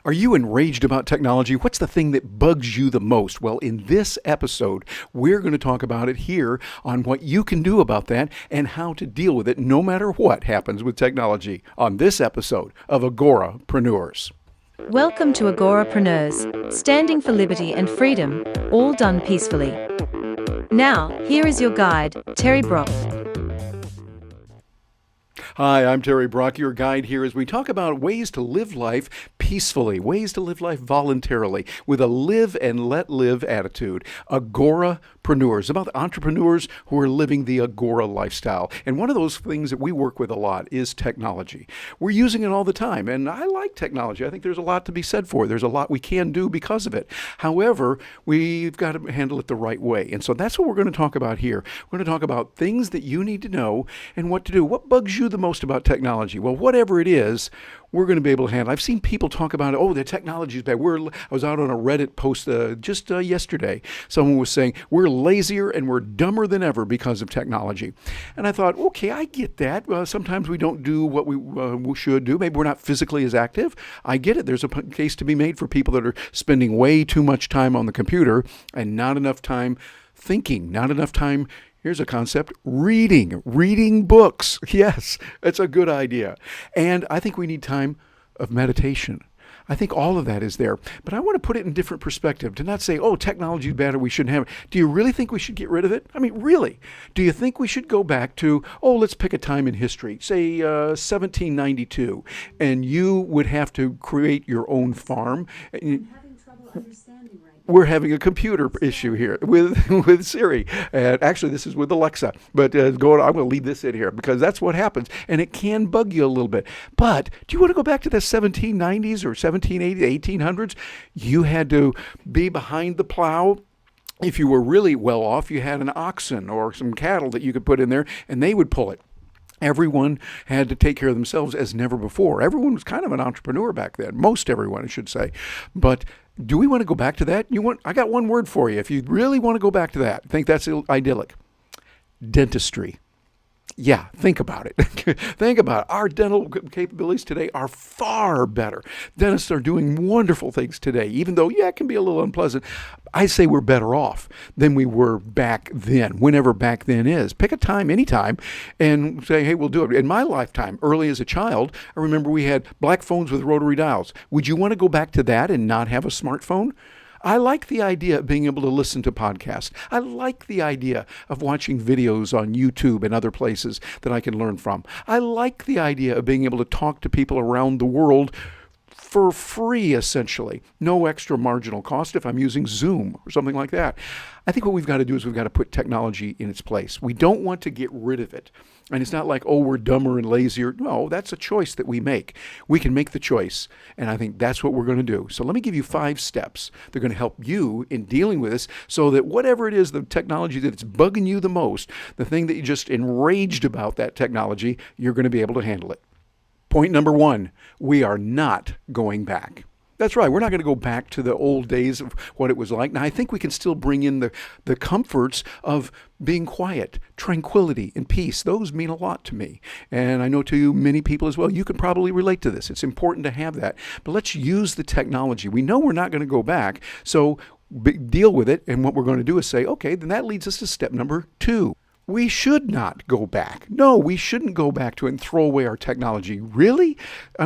Are you enraged about technology? What's the thing that bugs you the most? Well, in this episode, we're going to talk about it here on what you can do about that and how to deal with it no matter what happens with technology on this episode of Agorapreneurs. Welcome to Agorapreneurs, standing for liberty and freedom, all done peacefully. Now, here is your guide, Terry Brock. Hi, I'm Terry Brock, your guide here as we talk about ways to live life peacefully, ways to live life voluntarily with a live and let live attitude. Agorapreneurs, about entrepreneurs who are living the Agora lifestyle. And one of those things that we work with a lot is technology. We're using it all the time, and I like technology. I think there's a lot to be said for it. There's a lot we can do because of it. However, we've got to handle it the right way. And so that's what we're going to talk about here. We're going to talk about things that you need to know and what to do. What bugs you the most about technology? Well, whatever it is, we're going to be able to handle. I've seen people talk about, oh, the technology is bad. I was out on a Reddit post just yesterday. Someone was saying, we're lazier and we're dumber than ever because of technology. And I thought, okay, I get that. Sometimes we don't do what we should do. Maybe we're not physically as active. I get it. There's a case to be made for people that are spending way too much time on the computer and not enough time thinking, not enough time. Here's a concept, reading books. Yes, it's a good idea. And I think we need time of meditation. I think all of that is there. But I want to put it in different perspective, to not say, oh, technology is bad or we shouldn't have it. Do you really think we should get rid of it? I mean, really? Do you think we should go back to, let's pick a time in history, say 1792, and you would have to create your own farm? I'm having trouble understanding right now. We're having a computer issue here with Siri. And actually, this is with Alexa. But I'm going to leave this in here because that's what happens. And it can bug you a little bit. But do you want to go back to the 1790s or 1780s, 1800s? You had to be behind the plow. If you were really well off, you had an oxen or some cattle that you could put in there, and they would pull it. Everyone had to take care of themselves as never before. Everyone was kind of an entrepreneur back then. Most everyone, I should say. But do we want to go back to that? I got one word for you. If you really want to go back to that, think that's idyllic. Dentistry. Yeah, think about it. Think about it. Our dental capabilities today are far better. Dentists are doing wonderful things today, even though, it can be a little unpleasant. I say we're better off than we were back then, whenever back then is. Pick a time, anytime, and say, hey, we'll do it. In my lifetime, early as a child, I remember we had black phones with rotary dials. Would you want to go back to that and not have a smartphone? I like the idea of being able to listen to podcasts. I like the idea of watching videos on YouTube and other places that I can learn from. I like the idea of being able to talk to people around the world for free, essentially. No extra marginal cost if I'm using Zoom or something like that. I think what we've got to do is we've got to put technology in its place. We don't want to get rid of it. And it's not like, we're dumber and lazier. No, that's a choice that we make. We can make the choice. And I think that's what we're going to do. So let me give you 5 steps. They're going to help you in dealing with this so that whatever it is, the technology that's bugging you the most, the thing that you're just enraged about that technology, you're going to be able to handle it. Point number 1, we are not going back. That's right. We're not going to go back to the old days of what it was like. Now, I think we can still bring in the comforts of being quiet, tranquility, and peace. Those mean a lot to me. And I know to you, many people as well. You can probably relate to this. It's important to have that. But let's use the technology. We know we're not going to go back, so deal with it. And what we're going to do is say, okay, then that leads us to step number 2. We should not go back. No, we shouldn't go back to it and throw away our technology. Really?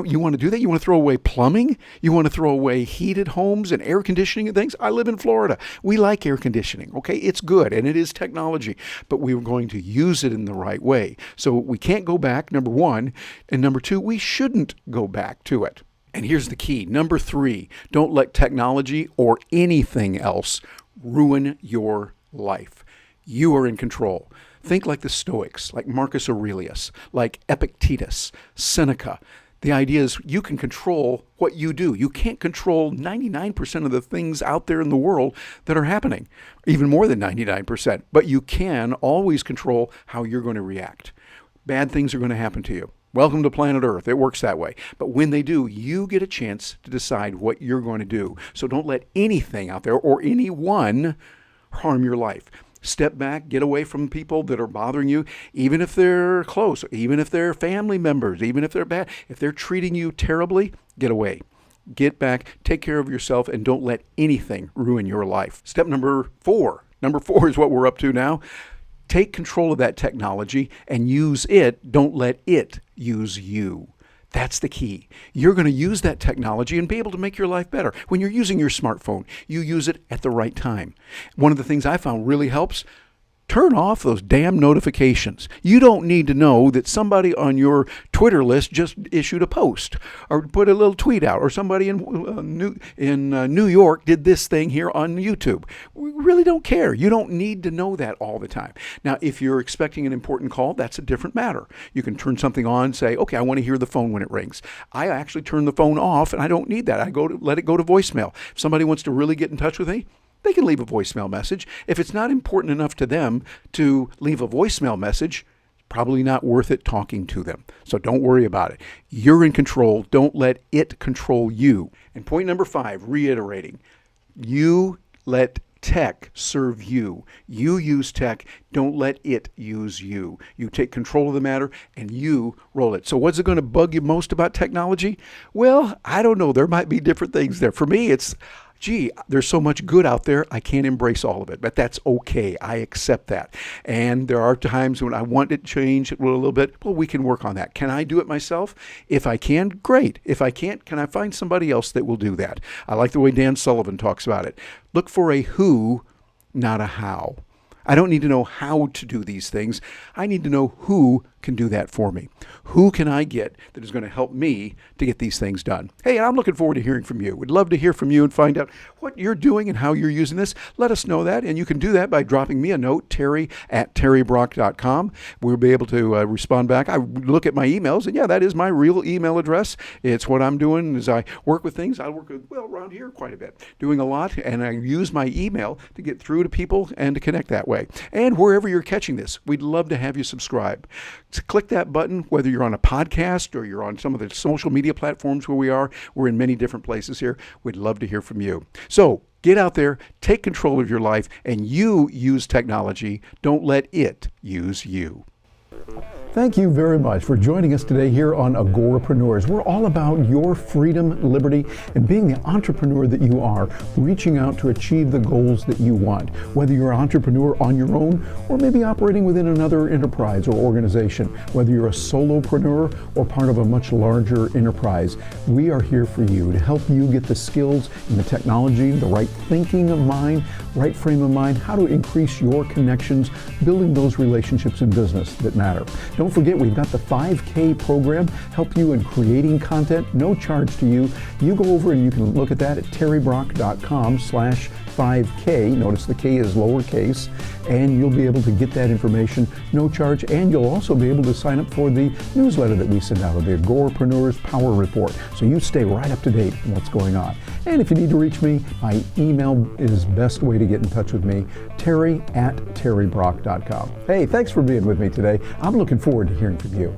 You want to do that? You want to throw away plumbing? You want to throw away heated homes and air conditioning and things? I live in Florida. We like air conditioning. Okay, it's good and it is technology, but we are going to use it in the right way. So we can't go back, number 1. And number 2, we shouldn't go back to it. And here's the key. Number 3, don't let technology or anything else ruin your life. You are in control. Think like the Stoics, like Marcus Aurelius, like Epictetus, Seneca. The idea is you can control what you do. You can't control 99% of the things out there in the world that are happening, even more than 99%. But you can always control how you're going to react. Bad things are going to happen to you. Welcome to planet Earth. It works that way. But when they do, you get a chance to decide what you're going to do. So don't let anything out there or anyone harm your life. Step back, get away from people that are bothering you, even if they're close, even if they're family members, even if they're bad. If they're treating you terribly, get away. Get back, take care of yourself, and don't let anything ruin your life. Step number 4. Number 4 is what we're up to now. Take control of that technology and use it. Don't let it use you. That's the key. You're going to use that technology and be able to make your life better. When you're using your smartphone, you use it at the right time. One of the things I found really helps, turn off those damn notifications. You don't need to know that somebody on your Twitter list just issued a post or put a little tweet out, or somebody in New York did this thing here on YouTube. We really don't care. You don't need to know that all the time. Now, if you're expecting an important call, that's a different matter. You can turn something on, say, okay, I want to hear the phone when it rings. I actually turn the phone off, and I don't need that. Let it go to voicemail. If somebody wants to really get in touch with me, they can leave a voicemail message. If it's not important enough to them to leave a voicemail message, probably not worth it talking to them. So don't worry about it. You're in control. Don't let it control you. And point number 5, reiterating, you let tech serve you. You use tech. Don't let it use you. You take control of the matter and you roll it. So what's it going to bug you most about technology? Well, I don't know. There might be different things there. For me, it's, gee, there's so much good out there, I can't embrace all of it, but that's okay. I accept that. And there are times when I want it to change a little bit. Well, we can work on that. Can I do it myself? If I can, great. If I can't, can I find somebody else that will do that? I like the way Dan Sullivan talks about it. Look for a who, not a how. I don't need to know how to do these things. I need to know who can do that for me. Who can I get that is going to help me to get these things done? Hey, I'm looking forward to hearing from you. We'd love to hear from you and find out what you're doing and how you're using this. Let us know that, and you can do that by dropping me a note, terry@terrybrock.com. We'll be able to respond back. I look at my emails, and yeah, that is my real email address. It's what I'm doing as I work with things. I work with, well, around here quite a bit, doing a lot, and I use my email to get through to people and to connect that way. And wherever you're catching this, we'd love to have you subscribe. So click that button, whether you're on a podcast or you're on some of the social media platforms where we are. We're in many different places here. We'd love to hear from you. So get out there, take control of your life, and you use technology. Don't let it use you. Thank you very much for joining us today here on Agorapreneurs. We're all about your freedom, liberty, and being the entrepreneur that you are, reaching out to achieve the goals that you want. Whether you're an entrepreneur on your own or maybe operating within another enterprise or organization, whether you're a solopreneur or part of a much larger enterprise, we are here for you to help you get the skills and the technology, the right thinking of mind, right frame of mind, how to increase your connections, building those relationships in business that matter. Don't forget, we've got the 5K program, help you in creating content, no charge to you. You go over and you can look at that at terrybrock.com/5K. Notice the K is lowercase, and you'll be able to get that information, no charge, and you'll also be able to sign up for the newsletter that we send out, the Agorapreneurs Power Report, so you stay right up to date on what's going on. And if you need to reach me, my email is best way to get in touch with me, terry@terrybrock.com. Hey, thanks for being with me today. I'm looking forward to hearing from you.